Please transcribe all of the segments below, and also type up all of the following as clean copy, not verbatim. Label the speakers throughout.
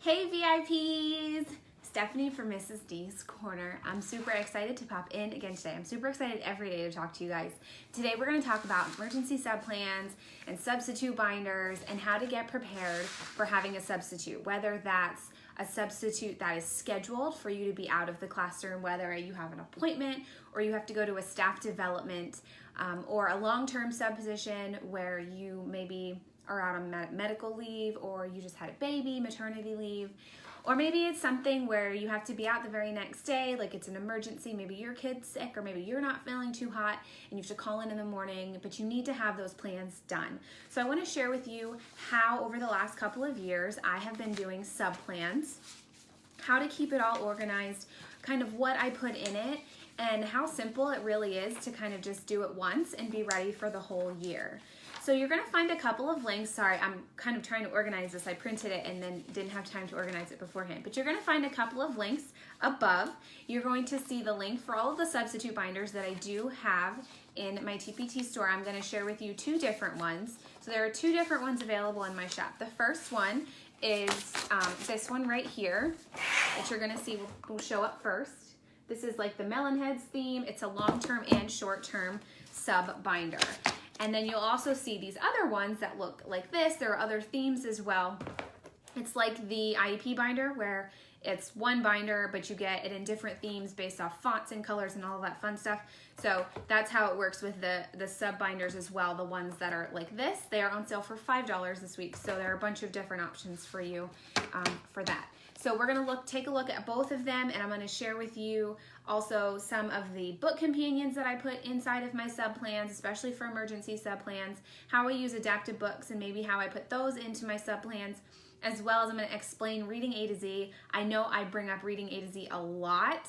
Speaker 1: Hey VIPs! Stephanie from Mrs. D's Corner. I'm super excited to pop in again today. I'm super excited every day to talk to you guys. Today we're going to talk about emergency sub plans and substitute binders and how to get prepared for having a substitute, whether that's a substitute that is scheduled for you to be out of the classroom, whether you have an appointment or you have to go to a staff development, or a long-term sub position where you maybe are out on medical leave, or you just had a baby, maternity leave, or maybe it's something where you have to be out the very next day, like it's an emergency, maybe your kid's sick, or maybe you're not feeling too hot and you have to call in the morning, but you need to have those plans done. So I want to share with you how over the last couple of years I have been doing sub plans, how to keep it all organized, kind of what I put in it, and how simple it really is to kind of just do it once and be ready for the whole year. So you're going to find a couple of links. Sorry, I'm kind of trying to organize this. I printed it and then didn't have time to organize it beforehand. But you're going to find a couple of links above. You're going to see the link for all of the substitute binders that I do have in my TPT store. I'm going to share with you two different ones. So there are two different ones available in my shop. The first one is this one right here that you're going to see will show up first. This is like the Melon Heads theme. It's a long-term and short-term sub binder. And then you'll also see these other ones that look like this. There are other themes as well. It's like the IEP binder where it's one binder, but you get it in different themes based off fonts and colors and all of that fun stuff. So that's how it works with the sub binders as well. The ones that are like this, they are on sale for $5 this week. So there are a bunch of different options for you for that. So we're gonna take a look at both of them, and I'm gonna share with you also some of the book companions that I put inside of my sub plans, especially for emergency sub plans, how I use Adaptable Books and maybe how I put those into my sub plans, as well as I'm gonna explain Reading A to Z. I know I bring up Reading A to Z a lot.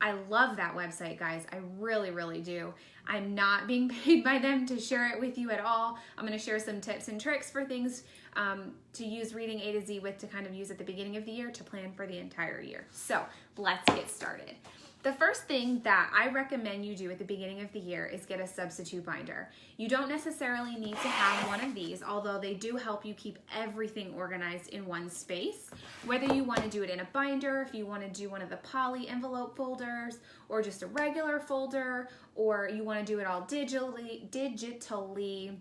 Speaker 1: I love that website, guys. I really, really do. I'm not being paid by them to share it with you at all. I'm going to share some tips and tricks for things to use Reading A to Z with, to kind of use at the beginning of the year to plan for the entire year. So let's get started. The first thing that I recommend you do at the beginning of the year is get a substitute binder. You don't necessarily need to have one of these, although they do help you keep everything organized in one space. Whether you want to do it in a binder, if you want to do one of the poly envelope folders, or just a regular folder, or you want to do it all digitally,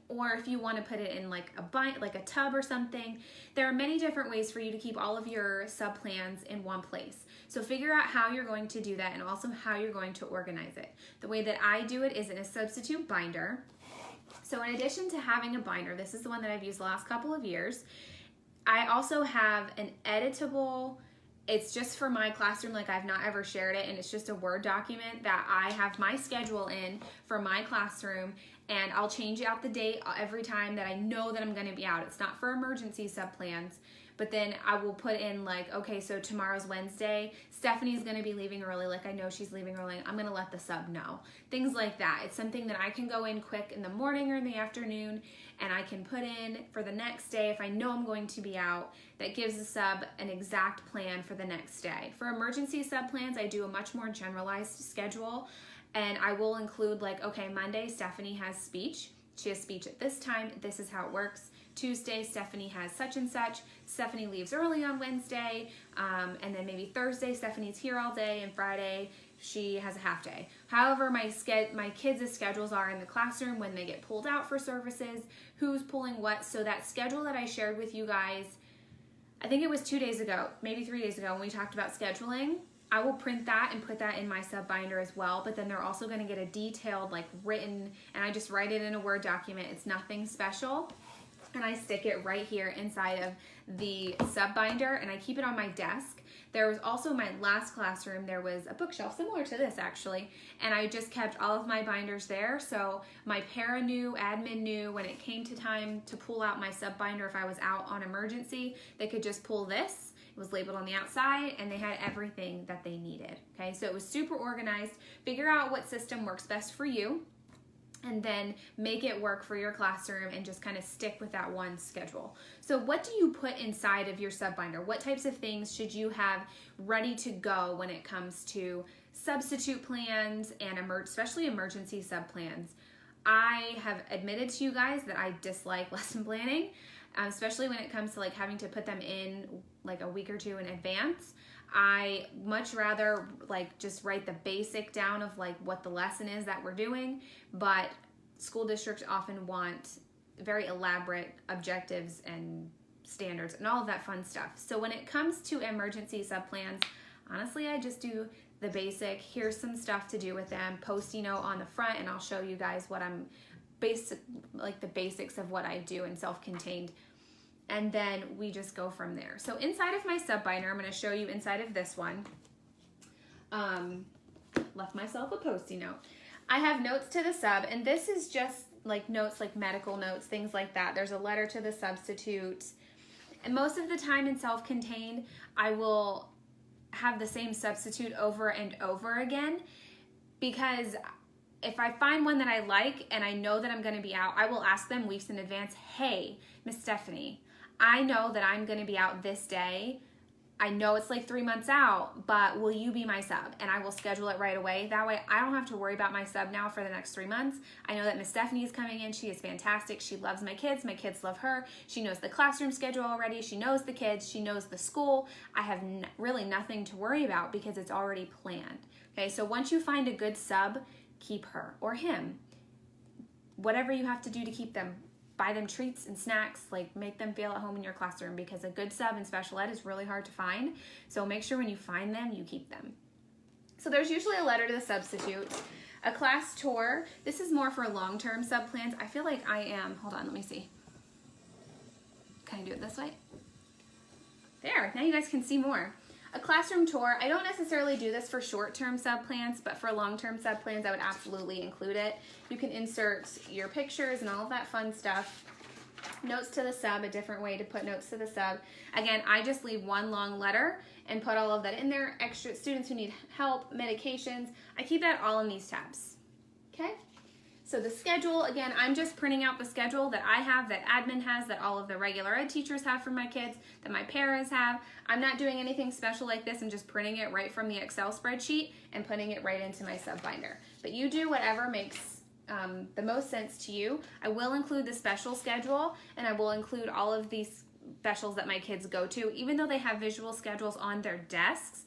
Speaker 1: or if you want to put it in like a tub or something. There are many different ways for you to keep all of your sub plans in one place. So figure out how you're going to do that and also how you're going to organize it. The way that I do it is in a substitute binder. So in addition to having a binder, this is the one that I've used the last couple of years, I also have an editable. It's just for my classroom, like I've not ever shared it, and it's just a Word document that I have my schedule in for my classroom, and I'll change out the date every time that I know that I'm going to be out. It's not for emergency sub plans, but then I will put in like, okay, so tomorrow's Wednesday, Stephanie's going to be leaving early, like I know she's leaving early, I'm going to let the sub know. Things like that. It's something that I can go in quick in the morning or in the afternoon, and I can put in for the next day if I know I'm going to be out. That gives the sub an exact plan for the next day. For emergency sub plans, I do a much more generalized schedule, and I will include like, okay, Monday, Stephanie has speech. She has speech at this time. This is how it works. Tuesday, Stephanie has such and such. Stephanie leaves early on Wednesday, and then maybe Thursday, Stephanie's here all day, and Friday, she has a half day. However, my kids' schedules are in the classroom when they get pulled out for services, who's pulling what. So that schedule that I shared with you guys, I think it was 2 days ago, maybe 3 days ago, when we talked about scheduling, I will print that and put that in my sub binder as well, but then they're also going to get a detailed, like written, and I just write it in a Word document. It's nothing special. And I stick it right here inside of the sub binder, and I keep it on my desk. There was also my last classroom, there was a bookshelf similar to this actually, and I just kept all of my binders there. So my para knew, admin knew when it came to time to pull out my sub binder if I was out on emergency, they could just pull this. It was labeled on the outside, and they had everything that they needed. Okay, so it was super organized. Figure out what system works best for you, and then make it work for your classroom and just kind of stick with that one schedule. So what do you put inside of your sub binder? What types of things should you have ready to go when it comes to substitute plans and especially emergency sub plans? I have admitted to you guys that I dislike lesson planning. especially when it comes to like having to put them in like a week or two in advance. I much rather like just write the basic down of like what the lesson is that we're doing, but school districts often want very elaborate objectives and standards and all of that fun stuff. So when it comes to emergency subplans, honestly, I just do the basic. Here's some stuff to do with them. Post-it note on the front, and I'll show you guys what I'm like the basics of what I do in self-contained. And then we just go from there. So inside of my sub binder, I'm going to show you inside of this one. Left myself a Post-it note. I have notes to the sub, and this is just like notes, like medical notes, things like that. There's a letter to the substitute. And most of the time in self-contained, I will have the same substitute over and over again, because if I find one that I like and I know that I'm going to be out, I will ask them weeks in advance, hey, Miss Stephanie, I know that I'm going to be out this day. I know it's like 3 months out, but will you be my sub? And I will schedule it right away. That way I don't have to worry about my sub now for the next 3 months. I know that Miss Stephanie is coming in. She is fantastic. She loves my kids. My kids love her. She knows the classroom schedule already. She knows the kids. She knows the school. I have really nothing to worry about because it's already planned. Okay, so once you find a good sub, keep her or him. Whatever you have to do to keep them. Buy them treats and snacks, like make them feel at home in your classroom, because a good sub in special ed is really hard to find. So make sure when you find them, you keep them. So there's usually a letter to the substitute, a class tour. This is more for long-term sub plans. I feel like I am, hold on, let me see. Can I do it this way? There, now you guys can see more. A classroom tour. I don't necessarily do this for short-term sub plans, but for long-term sub plans, I would absolutely include it. You can insert your pictures and all of that fun stuff. Notes to the sub, a different way to put notes to the sub. Again, I just leave one long letter and put all of that in there. Extra students who need help, medications. I keep that all in these tabs. Okay? So the schedule, again, I'm just printing out the schedule that I have, that admin has, that all of the regular ed teachers have for my kids, that my parents have. I'm not doing anything special like this. I'm just printing it right from the Excel spreadsheet and putting it right into my sub binder. But you do whatever makes the most sense to you. I will include the special schedule, and I will include all of these specials that my kids go to, even though they have visual schedules on their desks.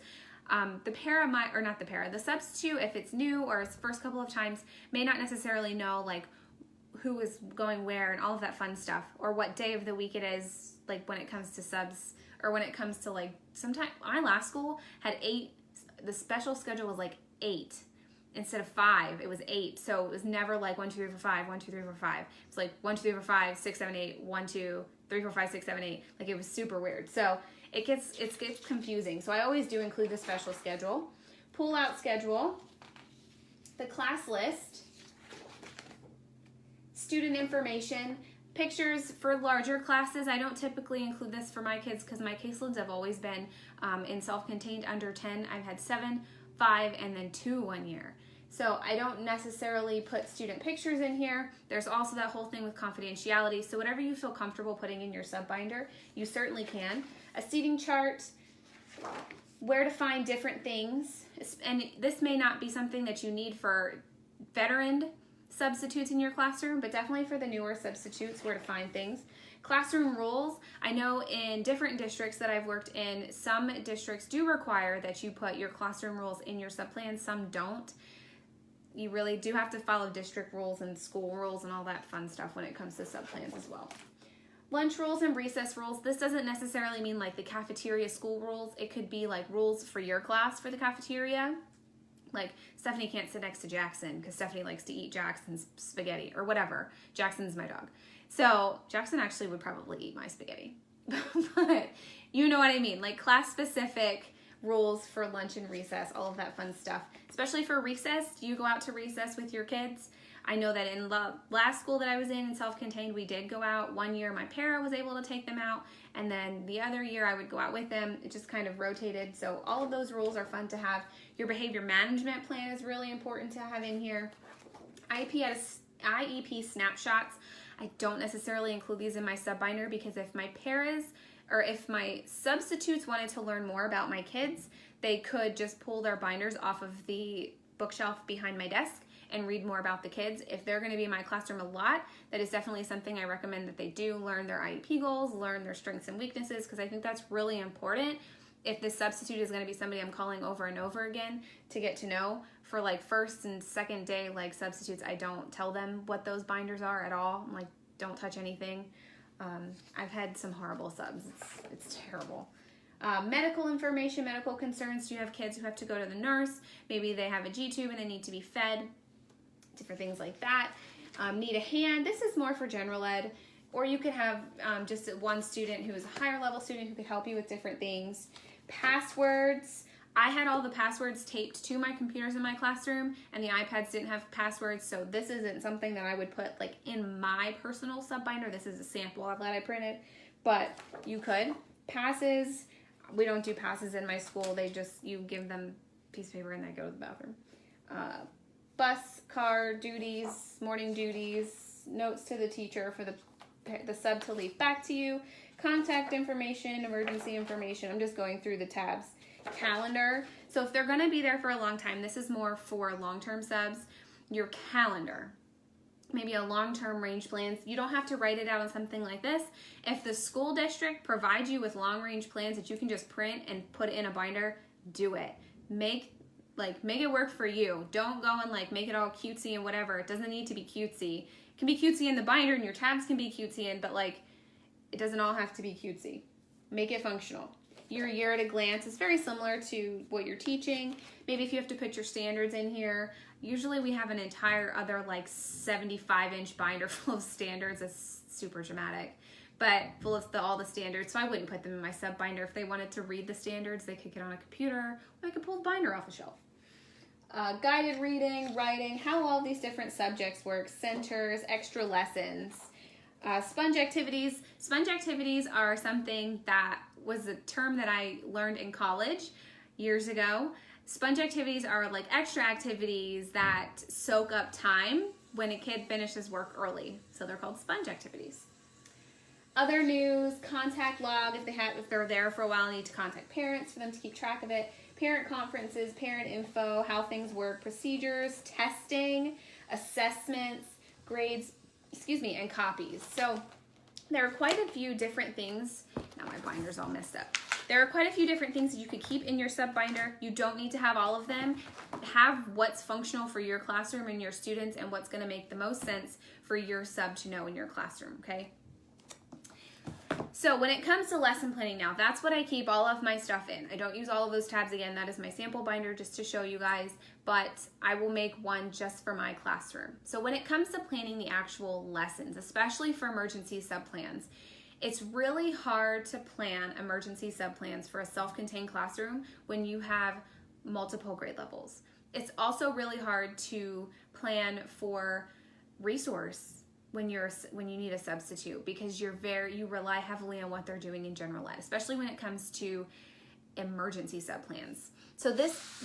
Speaker 1: The substitute, if it's new or it's first couple of times, may not necessarily know like who is going where and all of that fun stuff, or what day of the week it is, like when it comes to subs, or when it comes to like, sometimes my last school had 8, the special schedule was like 8 instead of 5, it was 8. So it was never like 1, 2, 3, 4, 5, 1, 2, 3, 4, 5. It's like 1, 2, 3, 4, 5, 6, 7, 8, 1, 2, 3, 4, 5, 6, 7, 8. Like it was super weird. So it gets confusing. So I always do include the special schedule. Pull out schedule, the class list, student information, pictures for larger classes. I don't typically include this for my kids because my caseloads have always been in self-contained under 10. I've had 7, 5, and then 2 1 year. So I don't necessarily put student pictures in here. There's also that whole thing with confidentiality. So whatever you feel comfortable putting in your sub binder, you certainly can. A seating chart, where to find different things. And this may not be something that you need for veteran substitutes in your classroom, but definitely for the newer substitutes, where to find things. Classroom rules. I know in different districts that I've worked in, some districts do require that you put your classroom rules in your subplans, some don't. You really do have to follow district rules and school rules and all that fun stuff when it comes to subplans as well. Lunch rules and recess rules. This doesn't necessarily mean like the cafeteria school rules. It could be like rules for your class for the cafeteria. Like Stephanie can't sit next to Jackson because Stephanie likes to eat Jackson's spaghetti or whatever. Jackson's my dog. So Jackson actually would probably eat my spaghetti. But you know what I mean. Like class specific rules for lunch and recess, all of that fun stuff. Especially for recess. Do you go out to recess with your kids? I know that in the last school that I was in self-contained, we did go out. 1 year my parent was able to take them out, and then the other year I would go out with them. It just kind of rotated. So all of those rules are fun to have. Your behavior management plan is really important to have in here. IEP snapshots. I don't necessarily include these in my sub binder because if my paras or if my substitutes wanted to learn more about my kids, they could just pull their binders off of the bookshelf behind my desk and read more about the kids. If they're going to be in my classroom a lot, that is definitely something I recommend that they do. Learn their IEP goals, learn their strengths and weaknesses, because I think that's really important. If this substitute is going to be somebody I'm calling over and over again to get to know, for like first and second day like substitutes, I don't tell them what those binders are at all. I'm like, don't touch anything. I've had some horrible subs. It's terrible. Medical information, medical concerns. Do you have kids who have to go to the nurse? Maybe they have a G-tube and they need to be fed. Different things like that. Need a hand. This is more for general ed. Or you could have just one student who is a higher level student who could help you with different things. Passwords. I had all the passwords taped to my computers in my classroom, and the iPads didn't have passwords, so this isn't something that I would put like in my personal sub binder. This is a sample of that I printed, but you could. Passes. We don't do passes in my school. You give them a piece of paper and they go to the bathroom. Bus, car, duties, morning duties, notes to the teacher for the sub to leave back to you, contact information, emergency information. I'm just going through the tabs. Calendar. So if they're going to be there for a long time, this is more for long-term subs. Your calendar. Maybe a long-term range plans. You don't have to write it out on something like this. If the school district provides you with long-range plans that you can just print and put in a binder, do it. Make it work for you. Don't go and like make it all cutesy and whatever. It doesn't need to be cutesy. It can be cutesy in the binder and your tabs can be cutesy in, but like it doesn't all have to be cutesy. Make it functional. Your year at a glance is very similar to what you're teaching. Maybe if you have to put your standards in here. Usually we have an entire other like 75-inch binder full of standards. It's super dramatic, but full of all the standards. So I wouldn't put them in my sub binder. If they wanted to read the standards, they could get on a computer, or they could pull the binder off the shelf. Guided reading, writing, how all these different subjects work, centers, extra lessons. Sponge activities. Sponge activities are something that was a term that I learned in college years ago. Sponge activities are like extra activities that soak up time when a kid finishes work early. So they're called sponge activities. Other news, contact log. If they're there for a while, need to contact parents for them to keep track of it. Parent conferences, parent info, how things work, procedures, testing, assessments, grades, and copies. So there are quite a few different things. Now my binder's all messed up. There are quite a few different things that you could keep in your sub binder. You don't need to have all of them. Have what's functional for your classroom and your students and what's going to make the most sense for your sub to know in your classroom, okay? So when it comes to lesson planning now, that's what I keep all of my stuff in. I don't use all of those tabs again. That is my sample binder just to show you guys, but I will make one just for my classroom. So when it comes to planning the actual lessons, especially for emergency subplans, it's really hard to plan emergency subplans for a self-contained classroom when you have multiple grade levels. It's also really hard to plan for resource when you need a substitute, because you rely heavily on what they're doing in general ed, especially when it comes to emergency subplans. So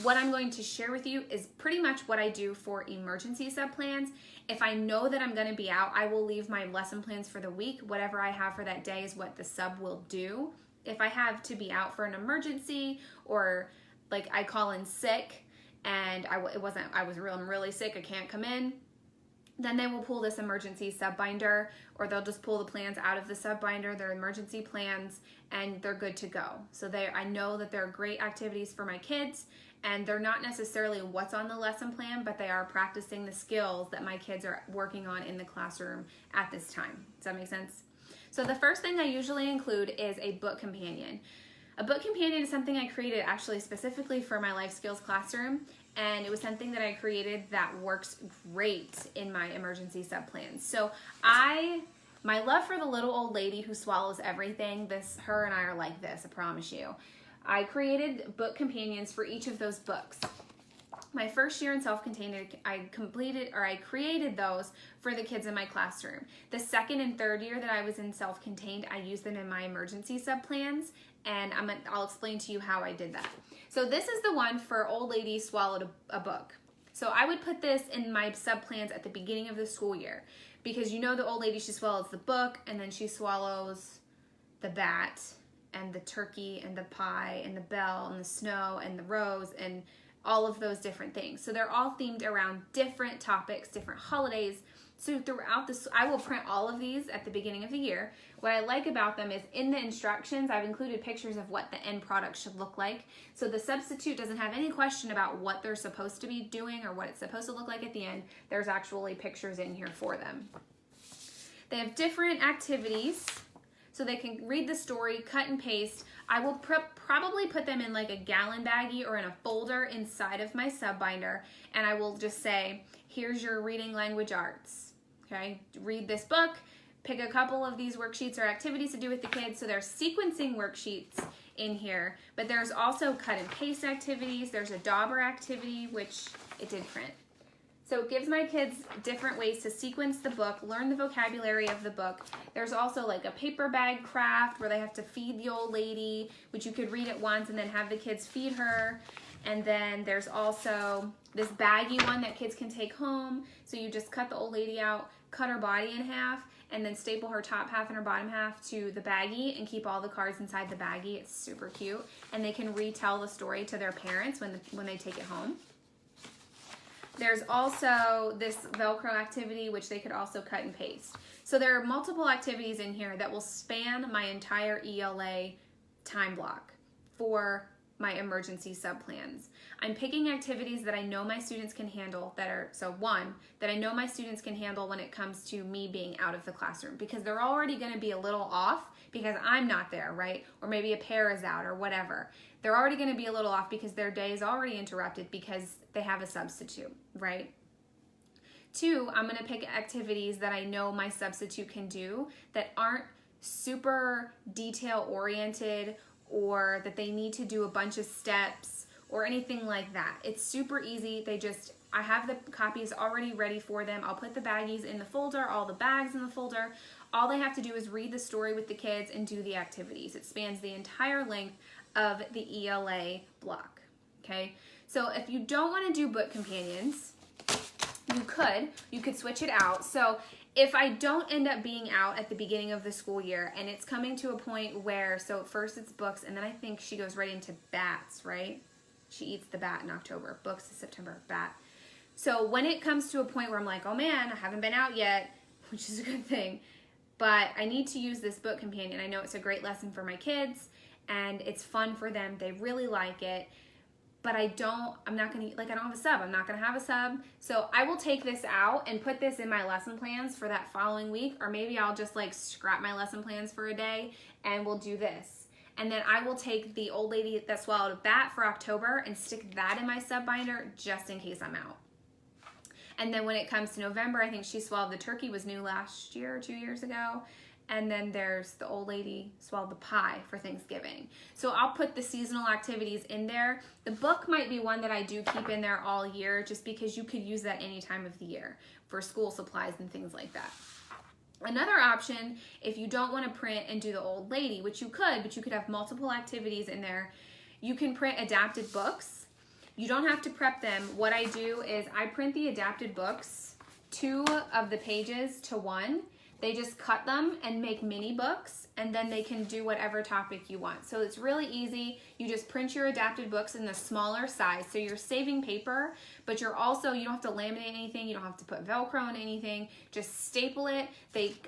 Speaker 1: what I'm going to share with you is pretty much what I do for emergency subplans. If I know that I'm going to be out, I will leave my lesson plans for the week. Whatever I have for that day is what the sub will do. If I have to be out for an emergency, or like I call in sick and I'm really sick, I can't come in, then they will pull this emergency sub binder, or they'll just pull the plans out of the sub binder, their emergency plans, and they're good to go. So I know that they're great activities for my kids, and they're not necessarily what's on the lesson plan, but they are practicing the skills that my kids are working on in the classroom at this time. Does that make sense? So the first thing I usually include is a book companion. A book companion is something I created actually specifically for my life skills classroom, and it was something that I created that works great in my emergency subplans. So my love for the little old lady who swallows everything, her and I are like this, I promise you. I created book companions for each of those books. My first year in self-contained, I created those for the kids in my classroom. The second and third year that I was in self-contained, I used them in my emergency subplans, and I'll explain to you how I did that. So this is the one for Old Lady Swallowed a Book. So I would put this in my subplans at the beginning of the school year, because you know the old lady, she swallows the book, and then she swallows the bat and the turkey and the pie and the bell and the snow and the rose and all of those different things. So they're all themed around different topics, different holidays. So throughout this, I will print all of these at the beginning of the year. What I like about them is in the instructions, I've included pictures of what the end product should look like. So the substitute doesn't have any question about what they're supposed to be doing or what it's supposed to look like at the end. There's actually pictures in here for them. They have different activities, so they can read the story, cut and paste. I will probably put them in like a gallon baggie or in a folder inside of my sub binder, and I will just say, here's your reading language arts. Okay, read this book, pick a couple of these worksheets or activities to do with the kids. So there's sequencing worksheets in here, but there's also cut and paste activities. There's a dauber activity, which it did print. So it gives my kids different ways to sequence the book, learn the vocabulary of the book. There's also like a paper bag craft where they have to feed the old lady, which you could read it once and then have the kids feed her. And then there's also this baggy one that kids can take home. So you just cut the old lady out, cut her body in half, and then staple her top half and her bottom half to the baggie and keep all the cards inside the baggie. It's super cute. And they can retell the story to their parents when they take it home. There's also this Velcro activity, which they could also cut and paste. So there are multiple activities in here that will span my entire ELA time block for my emergency sub-plans. I'm picking activities that I know my students can handle that I know my students can handle when it comes to me being out of the classroom, because they're already gonna be a little off because I'm not there, right? Or maybe a pair is out or whatever. They're already gonna be a little off because their day is already interrupted because they have a substitute, right? 2, I'm gonna pick activities that I know my substitute can do that aren't super detail-oriented or that they need to do a bunch of steps or anything like that. It's super easy. I have the copies already ready for them. I'll put the baggies in the folder, all the bags in the folder. All they have to do is read the story with the kids and do the activities. It spans the entire length of the ELA block, okay? So if you don't want to do book companions, you could switch it out. So if I don't end up being out at the beginning of the school year and it's coming to a point where, so first it's books and then I think she goes right into bats, right? She eats the bat in October. Books is September, bat. So when it comes to a point where I'm like, oh man, I haven't been out yet, which is a good thing, but I need to use this book companion. I know it's a great lesson for my kids and it's fun for them. They really like it. But I don't have a sub. I'm not gonna have a sub. So I will take this out and put this in my lesson plans for that following week, or maybe I'll just like scrap my lesson plans for a day and we'll do this. And then I will take the old lady that swallowed a bat for October and stick that in my sub binder just in case I'm out. And then when it comes to November, I think She Swallowed the Turkey was new last year or 2 years ago. And then there's the old lady swallowed the pie for Thanksgiving. So I'll put the seasonal activities in there. The book might be one that I do keep in there all year just because you could use that any time of the year for school supplies and things like that. Another option, if you don't want to print and do the old lady, which you could, but you could have multiple activities in there, you can print adapted books. You don't have to prep them. What I do is I print the adapted books, 2 of the pages to 1. They just cut them and make mini books, and then they can do whatever topic you want. So it's really easy. You just print your adapted books in the smaller size. So you're saving paper, but you don't have to laminate anything. You don't have to put Velcro on anything. Just staple it.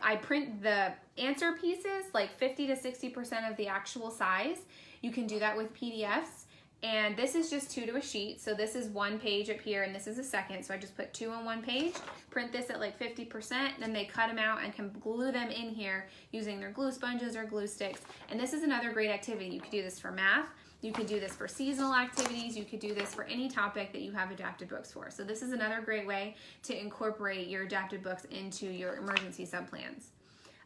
Speaker 1: I print the answer pieces, like 50 to 60% of the actual size. You can do that with PDFs. And this is just 2 to a sheet. So this is 1 page up here and this is a second. So I just put 2 on 1 page, print this at like 50%, then they cut them out and can glue them in here using their glue sponges or glue sticks. And this is another great activity. You could do this for math. You could do this for seasonal activities. You could do this for any topic that you have adapted books for. So this is another great way to incorporate your adapted books into your emergency sub-plans.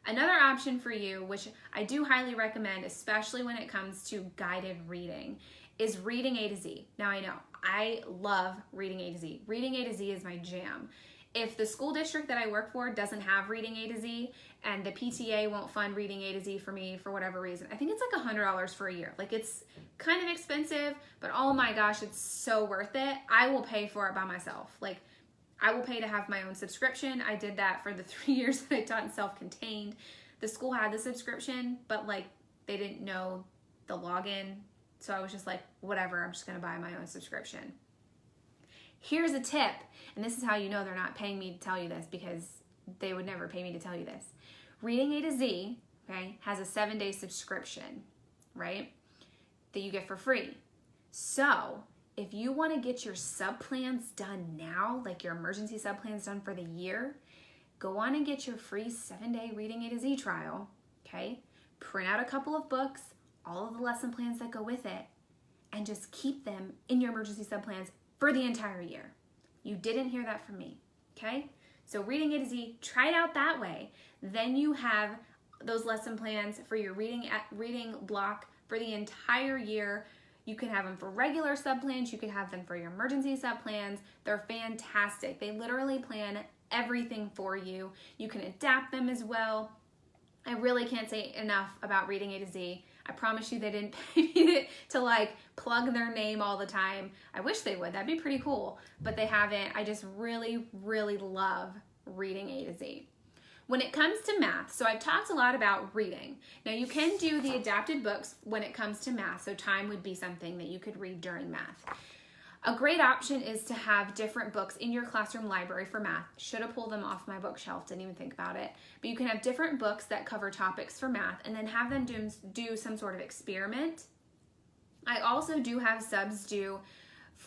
Speaker 1: Another option for you, which I do highly recommend, especially when it comes to guided reading, is reading A to Z. Now I know, I love reading A to Z. Reading A to Z is my jam. If the school district that I work for doesn't have reading A to Z and the PTA won't fund reading A to Z for me for whatever reason, I think it's like $100 for a year. Like it's kind of expensive, but oh my gosh, it's so worth it. I will pay for it by myself. Like I will pay to have my own subscription. I did that for the 3 years that I taught in self-contained. The school had the subscription, but like they didn't know the login. So I was just like, whatever, I'm just gonna buy my own subscription. Here's a tip, and this is how you know they're not paying me to tell you this, because they would never pay me to tell you this. Reading A to Z, okay, has a 7-day subscription, right, that you get for free. So if you want to get your sub plans done now, like your emergency sub plans done for the year, go on and get your free 7-day Reading A to Z trial, okay? Print out a couple of books, all of the lesson plans that go with it, and just keep them in your emergency sub plans for the entire year. You didn't hear that from me, okay? So Reading A to Z, try it out that way. Then you have those lesson plans for your reading block for the entire year. You can have them for regular sub plans. You can have them for your emergency sub plans. They're fantastic. They literally plan everything for you. You can adapt them as well. I really can't say enough about Reading A to Z. I promise you they didn't pay me to like plug their name all the time. I wish they would. That'd be pretty cool. But they haven't. I just really, really love Reading A to Z. When it comes to math, so I've talked a lot about reading. Now you can do the adapted books when it comes to math, so time would be something that you could read during math. A great option is to have different books in your classroom library for math. Should have pulled them off my bookshelf, didn't even think about it. But you can have different books that cover topics for math and then have them do some sort of experiment. I also do have subs do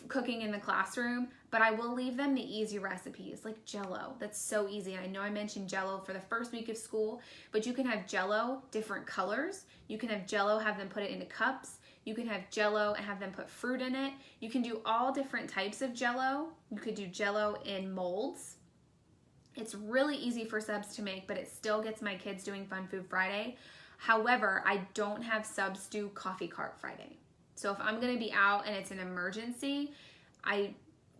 Speaker 1: cooking in the classroom, but I will leave them the easy recipes like Jell-O. That's so easy. And I know I mentioned Jell-O for the first week of school, but you can have Jell-O different colors. You can have Jell-O, have them put it into cups. You can have Jell-O and have them put fruit in it. You can do all different types of Jell-O. You could do Jell-O in molds. It's really easy for subs to make, but it still gets my kids doing Fun Food Friday. However, I don't have subs do Coffee Cart Friday. So if I'm going to be out and it's an emergency,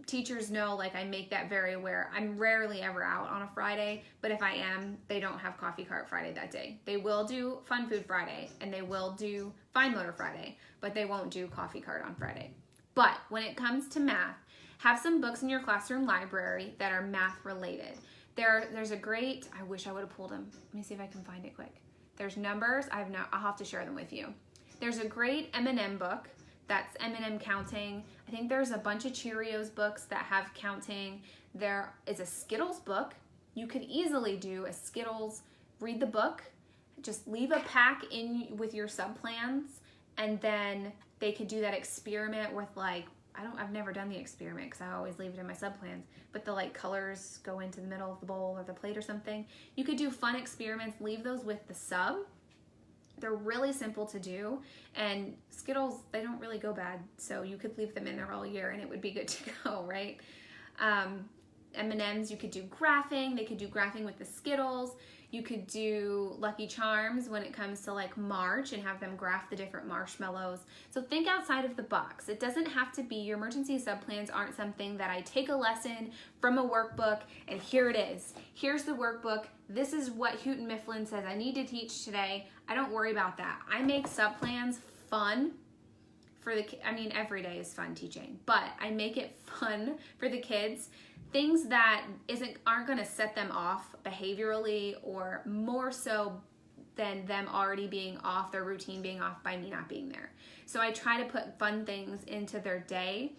Speaker 1: teachers know, like, I make that very aware. I'm rarely ever out on a Friday, but if I am, they don't have Coffee Cart Friday that day. They will do Fun Food Friday and they will do Fine Motor Friday, but they won't do Coffee Cart on Friday. But when it comes to math, have some books in your classroom library that are math related. There's a great, I wish I would have pulled them. Let me see if I can find it quick. There's numbers. I'll have to share them with you. There's a great M&M book. That's M&M counting. I think there's a bunch of Cheerios books that have counting. There is a Skittles book. You could easily do a Skittles, read the book, just leave a pack in with your sub-plans, and then they could do that experiment with, like, I've never done the experiment because I always leave it in my sub-plans, but the, like, colors go into the middle of the bowl or the plate or something. You could do fun experiments, leave those with the sub. They're really simple to do, and Skittles, they don't really go bad, so you could leave them in there all year and it would be good to go, right? M&Ms, you could do graphing. They could do graphing with the Skittles. You could do Lucky Charms when it comes to, like, March and have them graph the different marshmallows. So think outside of the box. It doesn't have to be, your emergency sub-plans aren't something that I take a lesson from a workbook and here it is. Here's the workbook. This is what Houghton Mifflin says I need to teach today. I don't worry about that. I make sub-plans fun for every day is fun teaching, but I make it fun for the kids. Things that aren't going to set them off behaviorally, or more so than them already being off, their routine being off by me not being there. So I try to put fun things into their day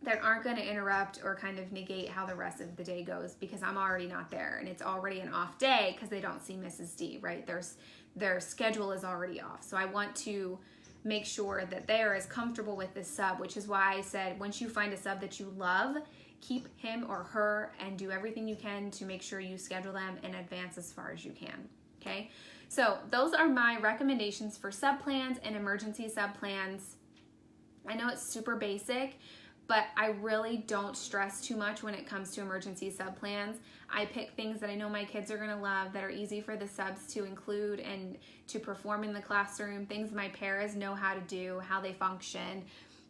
Speaker 1: that aren't going to interrupt or kind of negate how the rest of the day goes, because I'm already not there and it's already an off day because they don't see Mrs. D, right? Their schedule is already off. So I want to make sure that they are as comfortable with this sub, which is why I said once you find a sub that you love, keep him or her and do everything you can to make sure you schedule them in advance as far as you can, okay? So those are my recommendations for sub-plans and emergency sub-plans. I know it's super basic, but I really don't stress too much when it comes to emergency sub-plans. I pick things that I know my kids are gonna love, that are easy for the subs to include and to perform in the classroom, things my paras know how to do, how they function.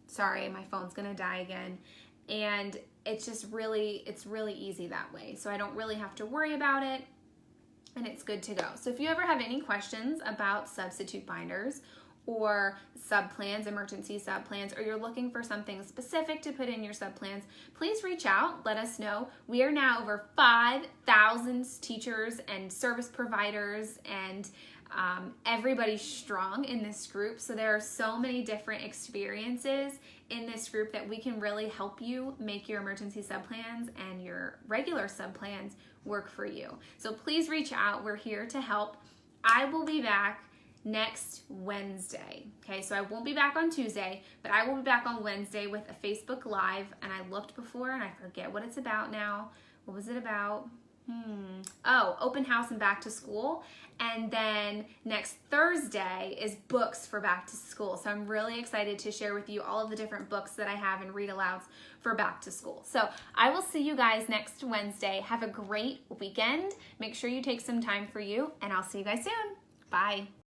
Speaker 1: Sorry, my phone's gonna die again. And it's really easy that way. So I don't really have to worry about it, and it's good to go. So if you ever have any questions about substitute binders or sub-plans, emergency sub-plans, or you're looking for something specific to put in your sub-plans, please reach out, let us know. We are now over 5,000 teachers and service providers and Everybody's strong in this group, so there are so many different experiences in this group that we can really help you make your emergency subplans and your regular subplans work for you. So please reach out. We're here to help. I will be back next Wednesday. Okay, so I won't be back on Tuesday, but I will be back on Wednesday with a Facebook Live, and I looked before and I forget what it's about now. What was it about? Oh, open house and back to school. And then next Thursday is books for back to school. So I'm really excited to share with you all of the different books that I have and read alouds for back to school. So I will see you guys next Wednesday. Have a great weekend. Make sure you take some time for you, and I'll see you guys soon. Bye.